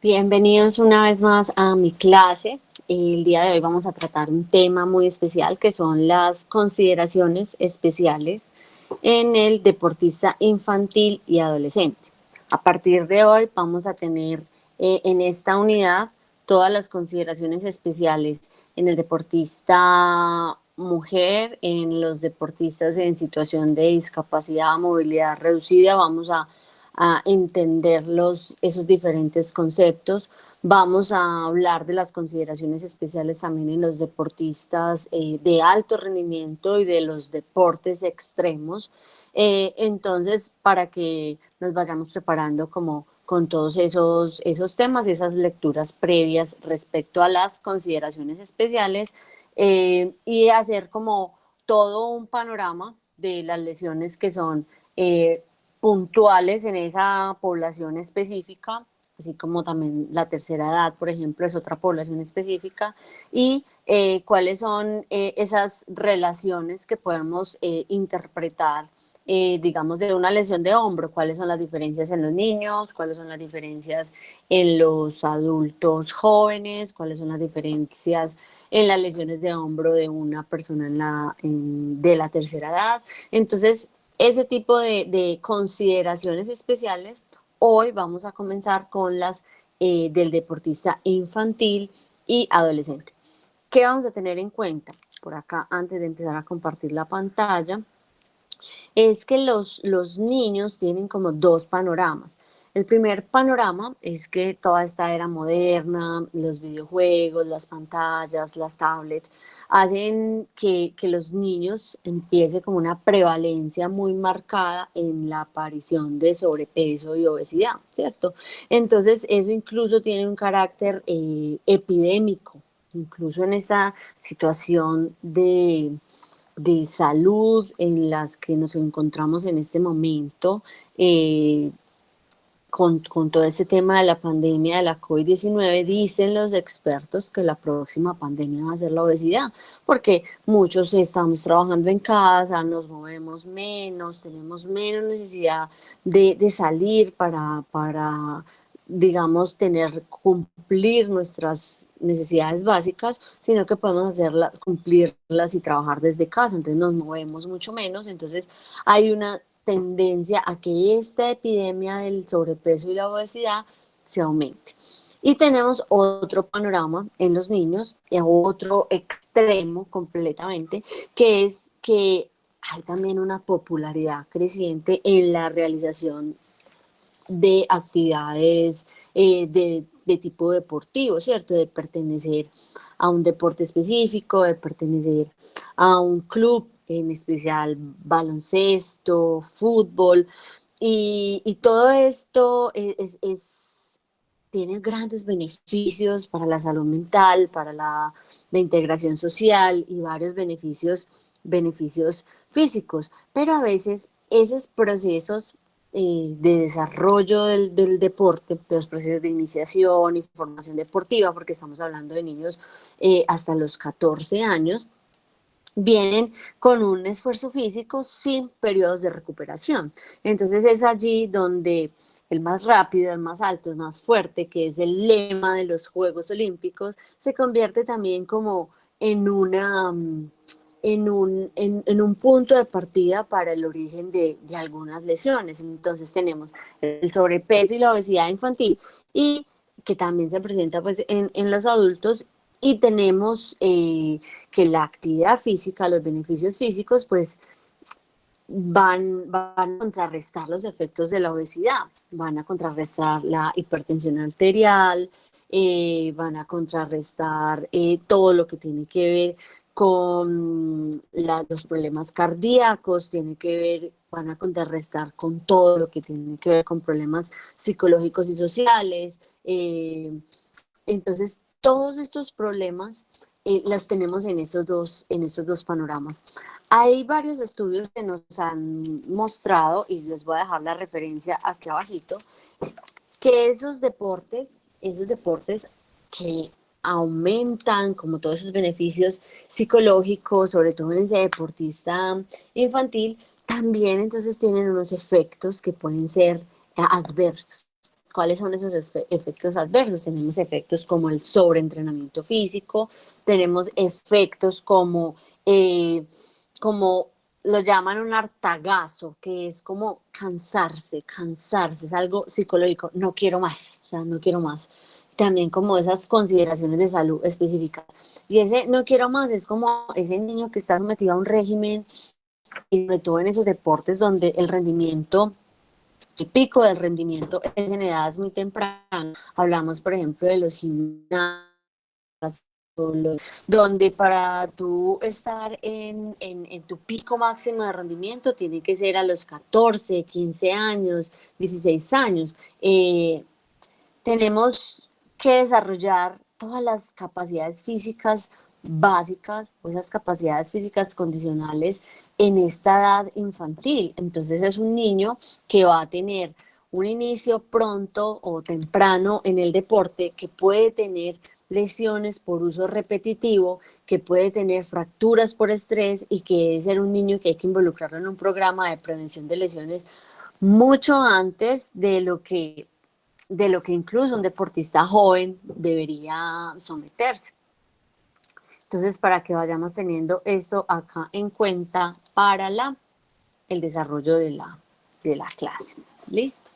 Bienvenidos una vez más a mi clase. El día de hoy vamos a tratar un tema muy especial que son las consideraciones especiales en el deportista infantil y adolescente. A partir de hoy vamos a tener en esta unidad todas las consideraciones especiales en el deportista mujer, en los deportistas en situación de discapacidad, movilidad reducida. Vamos a entender esos diferentes conceptos. Vamos a hablar de las consideraciones especiales también en los deportistas de alto rendimiento y de los deportes extremos. Entonces, para que nos vayamos preparando como con todos esos temas, esas lecturas previas respecto a las consideraciones especiales y hacer como todo un panorama de las lesiones que son puntuales en esa población específica, así como también la tercera edad, por ejemplo, es otra población específica, y cuáles son esas relaciones que podemos interpretar, digamos, de una lesión de hombro, cuáles son las diferencias en los niños, cuáles son las diferencias en los adultos jóvenes, cuáles son las diferencias en las lesiones de hombro de una persona de la tercera edad. Entonces, ese tipo de consideraciones especiales, hoy vamos a comenzar con las del deportista infantil y adolescente. ¿Qué vamos a tener en cuenta? Por acá, antes de empezar a compartir la pantalla, es que los niños tienen como dos panoramas. El primer panorama es que toda esta era moderna, los videojuegos, las pantallas, las tablets, hacen que los niños empiece como una prevalencia muy marcada en la aparición de sobrepeso y obesidad, ¿cierto? Entonces eso incluso tiene un carácter epidémico, incluso en esa situación de salud en las que nos encontramos en este momento, eh, con todo este tema de la pandemia de la COVID-19, dicen los expertos que la próxima pandemia va a ser la obesidad, porque muchos estamos trabajando en casa, nos movemos menos, tenemos menos necesidad de salir para, digamos, cumplir nuestras necesidades básicas, sino que podemos cumplirlas y trabajar desde casa, entonces nos movemos mucho menos, entonces hay una tendencia a que esta epidemia del sobrepeso y la obesidad se aumente. Y tenemos otro panorama en los niños, otro extremo completamente, que es que hay también una popularidad creciente en la realización de actividades de tipo deportivo, ¿cierto? De pertenecer a un deporte específico, de pertenecer a un club, en especial baloncesto, fútbol, y todo esto tiene grandes beneficios para la salud mental, para la integración social y varios beneficios físicos, pero a veces esos procesos de desarrollo del deporte, de los procesos de iniciación y formación deportiva, porque estamos hablando de niños hasta los 14 años, vienen con un esfuerzo físico sin periodos de recuperación. Entonces es allí donde el más rápido, el más alto, el más fuerte, que es el lema de los Juegos Olímpicos, se convierte también como en una en un punto de partida para el origen de algunas lesiones. Entonces tenemos el sobrepeso y la obesidad infantil, y que también se presenta pues, en los adultos, y tenemos que la actividad física, los beneficios físicos, pues van a contrarrestar los efectos de la obesidad, van a contrarrestar la hipertensión arterial, van a contrarrestar todo lo que tiene que ver con los problemas cardíacos, van a contrarrestar con todo lo que tiene que ver con problemas psicológicos y sociales. Entonces, todos estos problemas los tenemos en esos dos panoramas. Hay varios estudios que nos han mostrado, y les voy a dejar la referencia aquí abajito, que esos deportes que aumentan como todos esos beneficios psicológicos, sobre todo en ese deportista infantil, también entonces tienen unos efectos que pueden ser adversos. ¿cuáles son esos efectos adversos? Tenemos efectos como el sobreentrenamiento físico, tenemos efectos como lo llaman un hartagazo, que es como cansarse, es algo psicológico, no quiero más, o sea, no quiero más. También como esas consideraciones de salud específicas. Y ese no quiero más es como ese niño que está sometido a un régimen, y sobre todo en esos deportes donde el pico del rendimiento es en edades muy tempranas. Hablamos, por ejemplo, de los gimnasios, donde para tú estar en tu pico máximo de rendimiento tiene que ser a los 14, 15 años, 16 años. Tenemos que desarrollar todas las capacidades físicas básicas o esas capacidades físicas condicionales en esta edad infantil. Entonces es un niño que va a tener un inicio pronto o temprano en el deporte, que puede tener lesiones por uso repetitivo, que puede tener fracturas por estrés y que debe ser un niño que hay que involucrarlo en un programa de prevención de lesiones mucho antes de lo que incluso un deportista joven debería someterse. Entonces, para que vayamos teniendo esto acá en cuenta para el desarrollo de la clase. ¿Listo?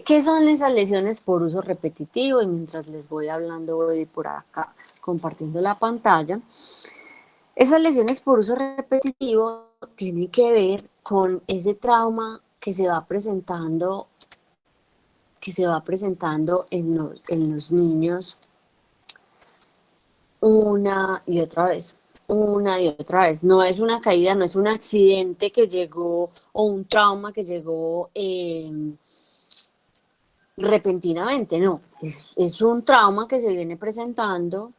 ¿Qué son esas lesiones por uso repetitivo? Y mientras les voy hablando, voy por acá compartiendo la pantalla. Esas lesiones por uso repetitivo tienen que ver con ese trauma que se va presentando en los niños una y otra vez. No es una caída, no es un accidente que llegó o un trauma que llegó repentinamente, no. Es un trauma que se viene presentando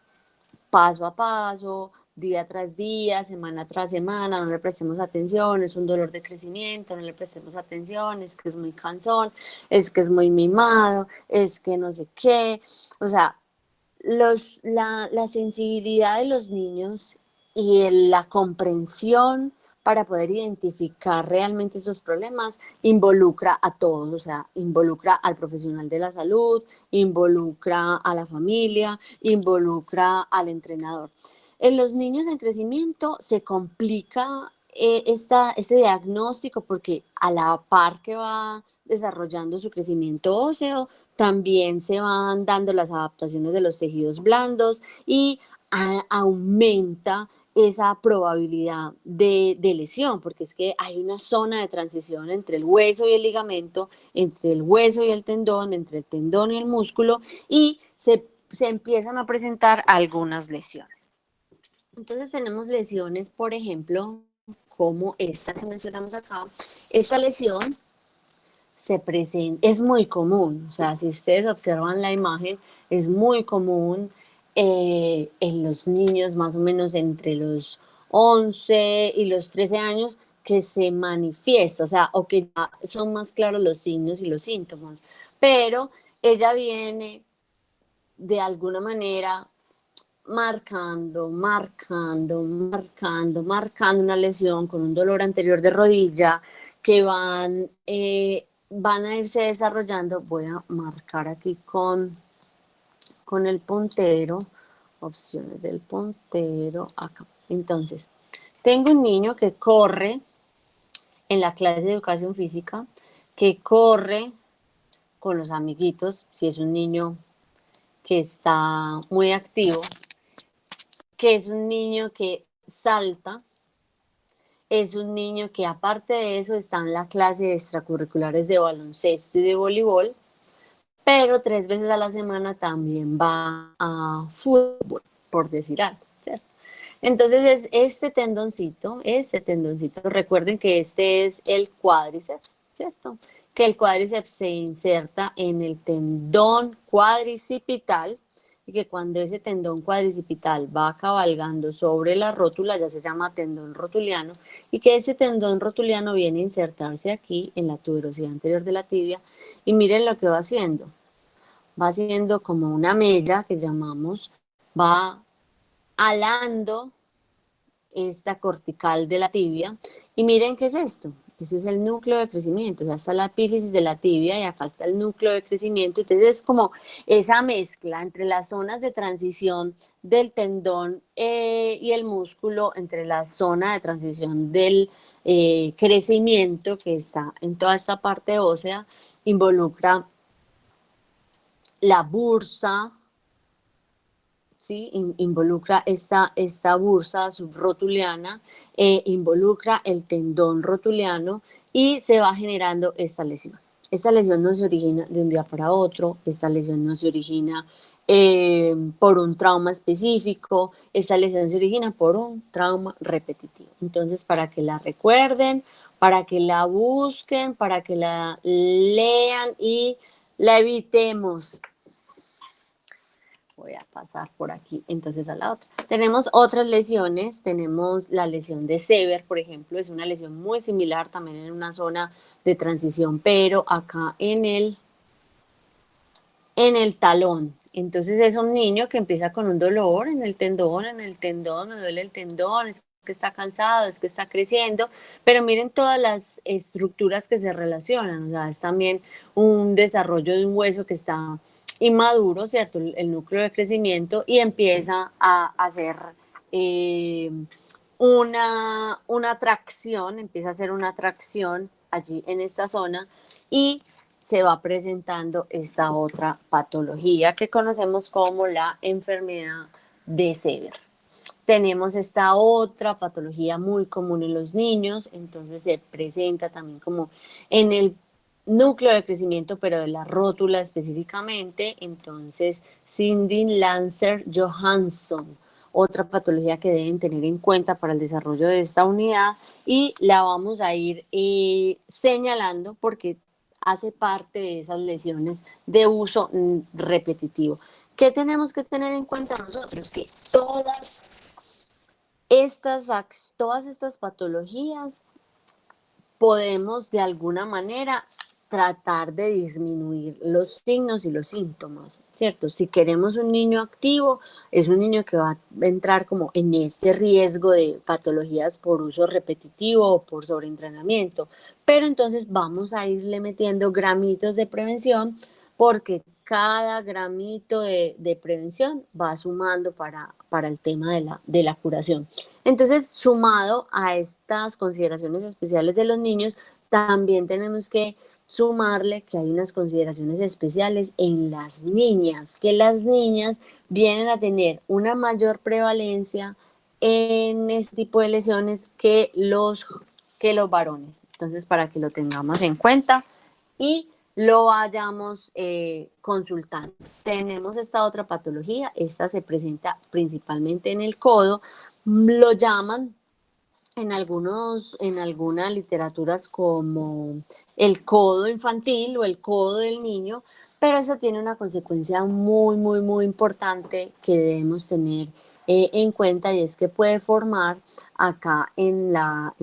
paso a paso, día tras día, semana tras semana, no le prestemos atención, es un dolor de crecimiento, no le prestemos atención, es que es muy cansón, es que es muy mimado, es que no sé qué. O sea, la sensibilidad de los niños y la comprensión para poder identificar realmente esos problemas involucra a todos, o sea, involucra al profesional de la salud, involucra a la familia, involucra al entrenador. En los niños en crecimiento se complica este diagnóstico porque a la par que va desarrollando su crecimiento óseo, también se van dando las adaptaciones de los tejidos blandos y aumenta esa probabilidad de lesión, porque es que hay una zona de transición entre el hueso y el ligamento, entre el hueso y el tendón, entre el tendón y el músculo, y se empiezan a presentar algunas lesiones. Entonces tenemos lesiones, por ejemplo, como esta que mencionamos acá. Esta lesión es muy común, o sea, si ustedes observan la imagen, es muy común en los niños más o menos entre los 11 y los 13 años que se manifiesta, o sea, o que ya son más claros los signos y los síntomas, pero ella viene de alguna manera marcando una lesión con un dolor anterior de rodilla que van a irse desarrollando. Voy a marcar aquí con el puntero, opciones del puntero, acá. Entonces, tengo un niño que corre en la clase de educación física, que corre con los amiguitos, si es un niño que está muy activo, que es un niño que salta, es un niño que aparte de eso está en la clase de extracurriculares de baloncesto y de voleibol, pero 3 veces a la semana también va a fútbol, por decir algo, ¿cierto? Entonces es este tendoncito, recuerden que este es el cuádriceps, ¿cierto? Que el cuádriceps se inserta en el tendón cuadricipital y que cuando ese tendón cuadricipital va cabalgando sobre la rótula, ya se llama tendón rotuliano, y que ese tendón rotuliano viene a insertarse aquí en la tuberosidad anterior de la tibia, y miren lo que va haciendo como una mella que llamamos, va alando esta cortical de la tibia, y miren qué es esto. Eso es el núcleo de crecimiento, o sea, está la epífisis de la tibia y acá está el núcleo de crecimiento. Entonces es como esa mezcla entre las zonas de transición del tendón y el músculo, entre la zona de transición del crecimiento que está en toda esta parte ósea, involucra la bursa, ¿sí? Involucra esta bursa subrotuliana, involucra el tendón rotuliano y se va generando esta lesión. Esta lesión no se origina de un día para otro, esta lesión no se origina por un trauma específico, esta lesión se origina por un trauma repetitivo. Entonces, para que la recuerden, para que la busquen, para que la lean y la evitemos. Voy a pasar por aquí entonces a la otra. Tenemos otras lesiones, tenemos la lesión de Sever, por ejemplo, es una lesión muy similar también en una zona de transición, pero acá en el talón. Entonces es un niño que empieza con un dolor en el tendón, me duele el tendón, es que está cansado, es que está creciendo, pero miren todas las estructuras que se relacionan, o sea, es también un desarrollo de un hueso que está inmaduro, ¿cierto? El núcleo de crecimiento y empieza a hacer eh, una tracción, empieza a hacer una tracción allí en esta zona y se va presentando esta otra patología que conocemos como la enfermedad de Sever. Tenemos esta otra patología muy común en los niños, entonces se presenta también como en el núcleo de crecimiento, pero de la rótula específicamente. Entonces, Cindy Lancer Johansson, otra patología que deben tener en cuenta para el desarrollo de esta unidad y la vamos a ir señalando porque hace parte de esas lesiones de uso repetitivo. ¿Qué tenemos que tener en cuenta nosotros? Que todas estas patologías podemos de alguna manera tratar de disminuir los signos y los síntomas, ¿cierto? Si queremos un niño activo, es un niño que va a entrar como en este riesgo de patologías por uso repetitivo o por sobreentrenamiento, pero entonces vamos a irle metiendo gramitos de prevención porque cada gramito de prevención va sumando para el tema de la curación. Entonces, sumado a estas consideraciones especiales de los niños, también tenemos que sumarle que hay unas consideraciones especiales en las niñas, que las niñas vienen a tener una mayor prevalencia en este tipo de lesiones que los varones. Entonces, para que lo tengamos en cuenta y lo vayamos consultando. Tenemos esta otra patología, esta se presenta principalmente en el codo, lo llaman en algunas literaturas como el codo infantil o el codo del niño, pero eso tiene una consecuencia muy, muy, muy importante que debemos tener en cuenta y es que puede formar acá en la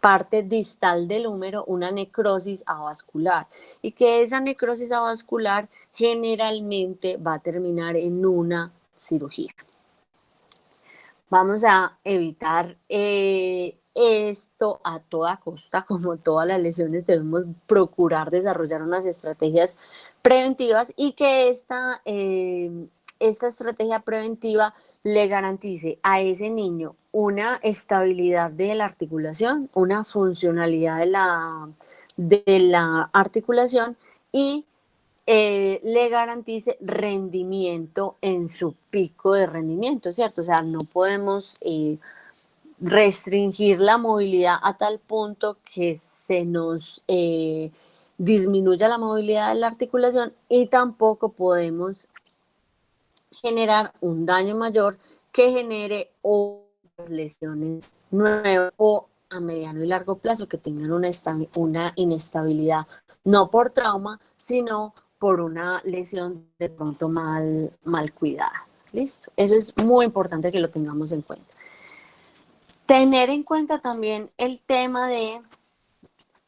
parte distal del húmero una necrosis avascular y que esa necrosis avascular generalmente va a terminar en una cirugía. Vamos a evitar esto a toda costa, como todas las lesiones debemos procurar desarrollar unas estrategias preventivas y que esta estrategia preventiva le garantice a ese niño una estabilidad de la articulación, una funcionalidad de la articulación y le garantice rendimiento en su pico de rendimiento, ¿cierto? O sea, no podemos restringir la movilidad a tal punto que se nos disminuya la movilidad de la articulación y tampoco podemos generar un daño mayor que genere otras lesiones nuevas o a mediano y largo plazo que tengan una inestabilidad, no por trauma, sino por una lesión de pronto mal cuidada. ¿Listo? Eso es muy importante que lo tengamos en cuenta. Tener en cuenta también el tema de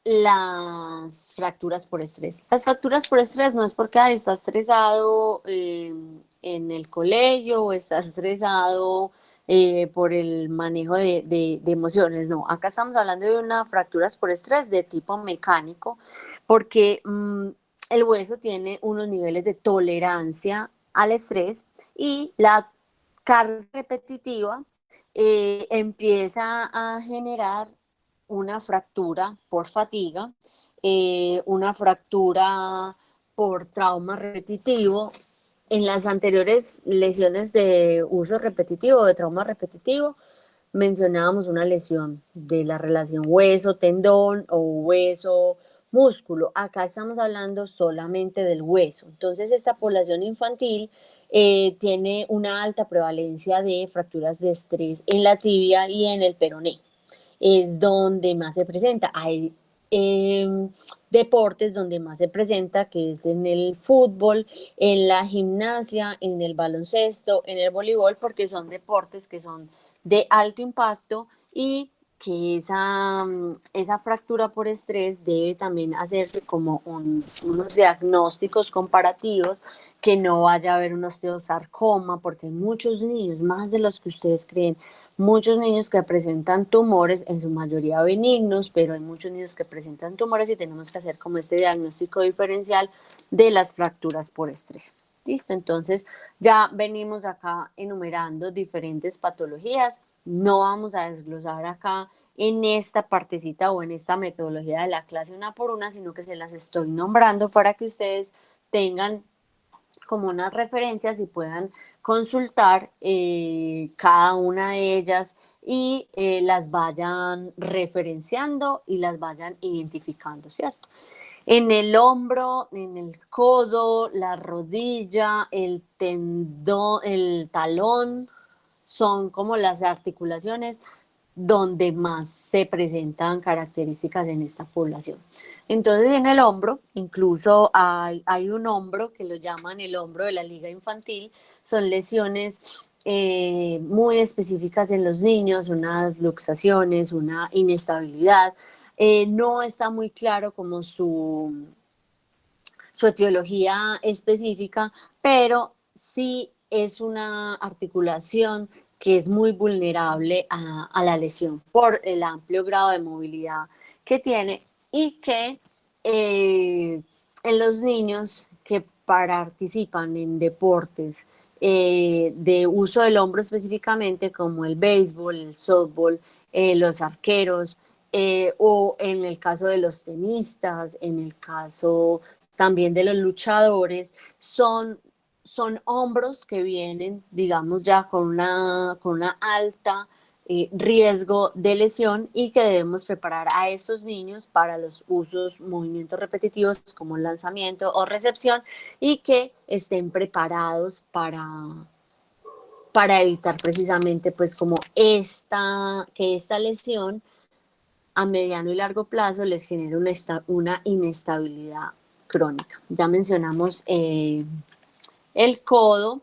las fracturas por estrés. Las fracturas por estrés no es porque estás estresado en el colegio o estás estresado por el manejo de emociones. No, acá estamos hablando de una fracturas por estrés de tipo mecánico, porque el hueso tiene unos niveles de tolerancia al estrés y la carga repetitiva empieza a generar una fractura por fatiga, una fractura por trauma repetitivo. En las anteriores lesiones de uso repetitivo, de trauma repetitivo, mencionábamos una lesión de la relación hueso-tendón o hueso-músculo. Acá estamos hablando solamente del hueso. Entonces, esta población infantil tiene una alta prevalencia de fracturas de estrés en la tibia y en el peroné. Es donde más se presenta. Hay deportes donde más se presenta, que es en el fútbol, en la gimnasia, en el baloncesto, en el voleibol, porque son deportes que son de alto impacto y que esa fractura por estrés debe también hacerse como unos diagnósticos comparativos, que no vaya a haber un osteosarcoma, porque hay muchos niños, más de los que ustedes creen, muchos niños que presentan tumores, en su mayoría benignos, pero hay muchos niños que presentan tumores y tenemos que hacer como este diagnóstico diferencial de las fracturas por estrés. Listo, entonces ya venimos acá enumerando diferentes patologías. No vamos a desglosar acá en esta partecita o en esta metodología de la clase una por una, sino que se las estoy nombrando para que ustedes tengan como unas referencias y puedan consultar cada una de ellas y las vayan referenciando y las vayan identificando, ¿cierto? En el hombro, en el codo, la rodilla, el tendón, el talón, son como las articulaciones donde más se presentan características en esta población. Entonces, en el hombro, incluso hay un hombro que lo llaman el hombro de la liga infantil, son lesiones muy específicas en los niños, unas luxaciones, una inestabilidad. No está muy claro como su etiología específica, pero sí es una articulación que es muy vulnerable a la lesión por el amplio grado de movilidad que tiene y que en los niños que participan en deportes de uso del hombro específicamente, como el béisbol, el softball, los arqueros, o en el caso de los tenistas, en el caso también de los luchadores, son hombros que vienen, digamos, ya con una alta riesgo de lesión y que debemos preparar a estos niños para los usos, movimientos repetitivos como lanzamiento o recepción y que estén preparados para evitar precisamente pues como que esta lesión a mediano y largo plazo les genera una inestabilidad crónica. Ya mencionamos el codo,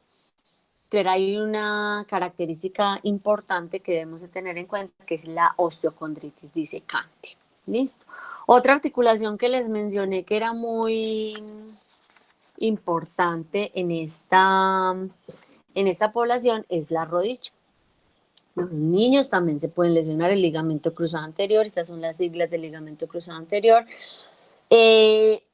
pero hay una característica importante que debemos de tener en cuenta, que es la osteocondritis disecante. Listo. Otra articulación que les mencioné que era muy importante en esta población es la rodilla. Los niños también se pueden lesionar el ligamento cruzado anterior, esas son las siglas del ligamento cruzado anterior.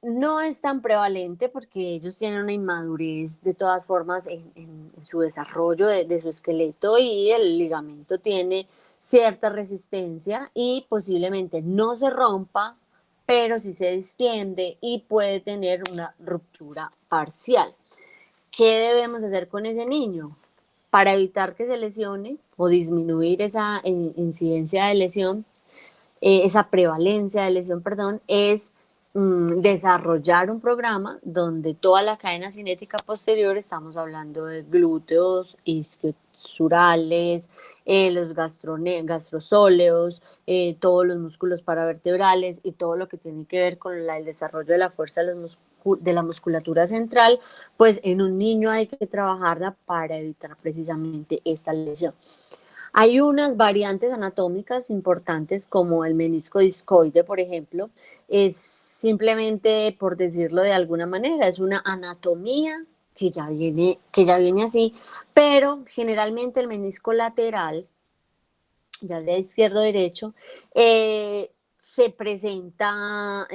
No es tan prevalente porque ellos tienen una inmadurez de todas formas en su desarrollo de su esqueleto y el ligamento tiene cierta resistencia y posiblemente no se rompa, pero sí se extiende y puede tener una ruptura parcial. ¿Qué debemos hacer con ese niño? Para evitar que se lesione o disminuir esa incidencia de lesión, esa prevalencia de lesión, perdón, es desarrollar un programa donde toda la cadena cinética posterior, estamos hablando de glúteos, isquiosurales, los gastrosóleos, todos los músculos paravertebrales y todo lo que tiene que ver con el desarrollo de la fuerza de la musculatura central, pues en un niño hay que trabajarla para evitar precisamente esta lesión. Hay unas variantes anatómicas importantes como el menisco discoide, por ejemplo, es simplemente, por decirlo de alguna manera, es una anatomía que ya viene así, pero generalmente el menisco lateral, ya sea izquierdo o derecho, se presenta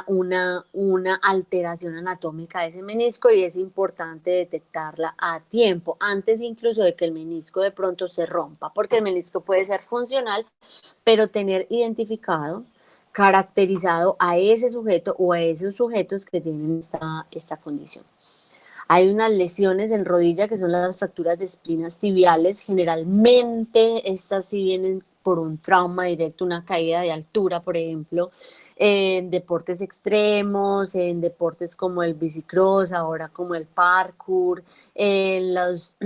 una alteración anatómica de ese menisco y es importante detectarla a tiempo, antes incluso de que el menisco de pronto se rompa, porque el menisco puede ser funcional, pero tener identificado, caracterizado a ese sujeto o a esos sujetos que tienen esta condición. Hay unas lesiones en rodilla que son las fracturas de espinas tibiales. Generalmente estas sí vienen por un trauma directo, una caída de altura, por ejemplo, en deportes extremos, en deportes como el bicicross, ahora como el parkour, en los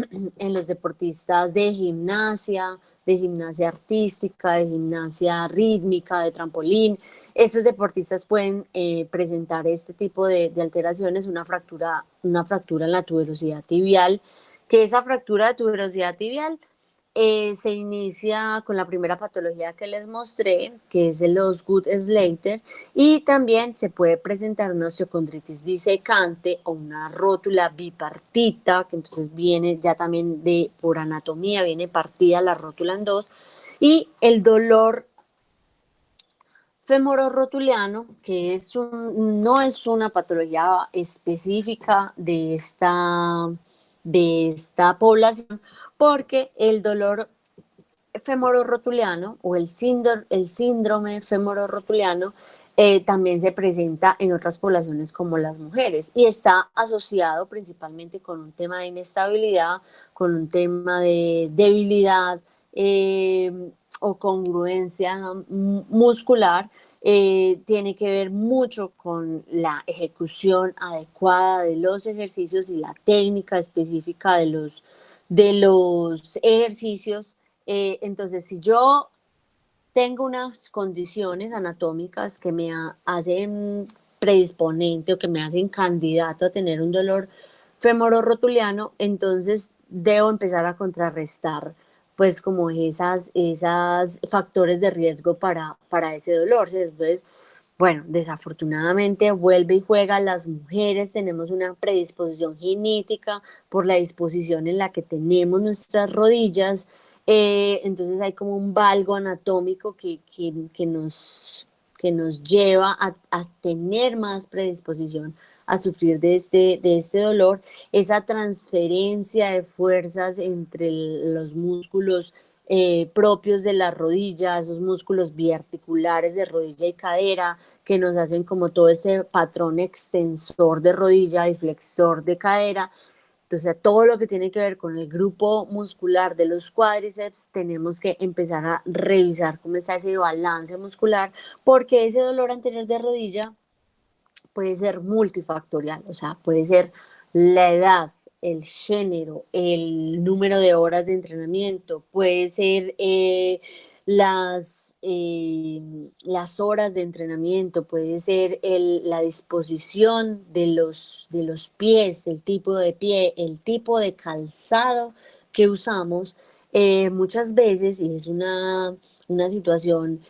deportistas de gimnasia artística, de gimnasia rítmica, de trampolín. Estos deportistas pueden presentar este tipo de alteraciones, una fractura en la tuberosidad tibial, que esa fractura de tuberosidad tibial se inicia con la primera patología que les mostré, que es el Osgood-Schlatter, y también se puede presentar una osteocondritis disecante o una rótula bipartita, que entonces viene ya también por anatomía, viene partida la rótula en dos, y el dolor femororrotuliano, que no es una patología específica de esta población, porque el dolor femororrotuliano o el síndrome femororrotuliano también se presenta en otras poblaciones como las mujeres y está asociado principalmente con un tema de inestabilidad, con un tema de debilidad o congruencia muscular. Tiene que ver mucho con la ejecución adecuada de los ejercicios y la técnica específica de los ejercicios. Entonces, si yo tengo unas condiciones anatómicas que me hacen predisponente o que me hacen candidato a tener un dolor femororrotuliano, entonces debo empezar a contrarrestar pues como esas factores de riesgo para ese dolor. Entonces, bueno, desafortunadamente vuelve y juega, las mujeres tenemos una predisposición genética por la disposición en la que tenemos nuestras rodillas, entonces hay como un valgo anatómico que nos lleva a tener más predisposición a sufrir de este dolor, esa transferencia de fuerzas entre los músculos propios de la rodilla, esos músculos biarticulares de rodilla y cadera, que nos hacen como todo ese patrón extensor de rodilla y flexor de cadera. Entonces, todo lo que tiene que ver con el grupo muscular de los cuádriceps, tenemos que empezar a revisar cómo está ese balance muscular, porque ese dolor anterior de rodilla puede ser multifactorial, o sea, puede ser la edad, el género, el número de horas de entrenamiento, puede ser las horas de entrenamiento, puede ser la disposición de los pies, el tipo de pie, el tipo de calzado que usamos. Muchas veces, y es una situación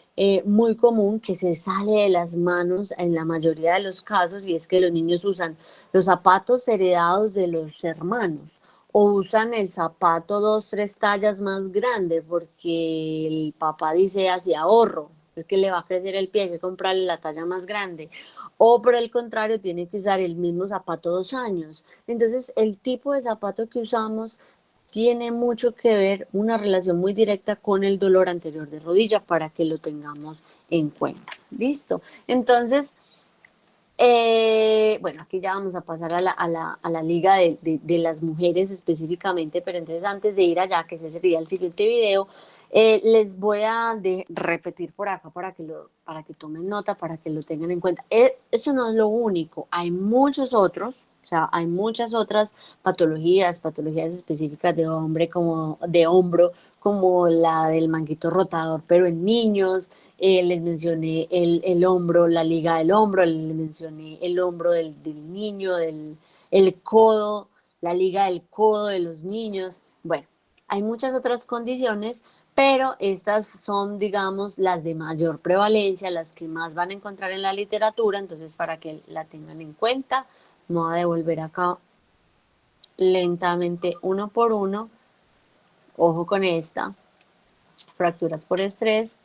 muy común que se sale de las manos en la mayoría de los casos, y es que los niños usan los zapatos heredados de los hermanos o usan el zapato dos, tres tallas más grande porque el papá dice así ahorro, es que le va a crecer el pie, hay que comprarle la talla más grande. O por el contrario, tiene que usar el mismo zapato 2 años. Entonces, el tipo de zapato que usamos tiene mucho que ver, una relación muy directa con el dolor anterior de rodilla para que lo tengamos en cuenta. Listo. Entonces, bueno, aquí ya vamos a pasar a la liga de las mujeres específicamente, pero entonces antes de ir allá, que ese sería el siguiente video, les voy a repetir por acá para que tomen nota, para que lo tengan en cuenta. Eso no es lo único, hay muchos otros, o sea, hay muchas otras patologías específicas de hombre como de hombro, como la del manguito rotador, pero en niños. Les mencioné el hombro, la liga del hombro, les mencioné el hombro del niño, el codo, la liga del codo de los niños. Bueno, hay muchas otras condiciones, pero estas son, digamos, las de mayor prevalencia, las que más van a encontrar en la literatura, entonces para que la tengan en cuenta, Me voy a devolver acá lentamente uno por uno. Ojo con esta. Fracturas por estrés.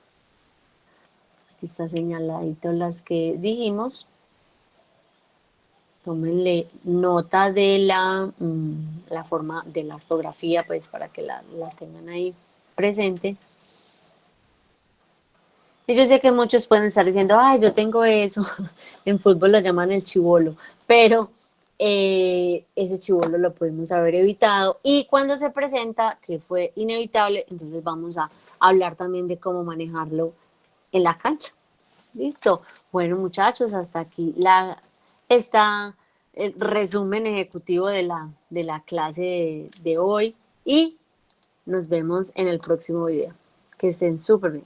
Aquí está señaladito las que dijimos. Tómenle nota de la forma de la ortografía, pues para que la tengan ahí presente. Y yo sé que muchos pueden estar diciendo, ay, yo tengo eso. En fútbol lo llaman el chibolo, pero ese chibolo lo pudimos haber evitado. Y cuando se presenta, que fue inevitable, entonces vamos a hablar también de cómo manejarlo en la cancha. Listo. Bueno, muchachos, hasta aquí esta resumen ejecutivo de la clase de hoy y nos vemos en el próximo video. Que estén súper bien.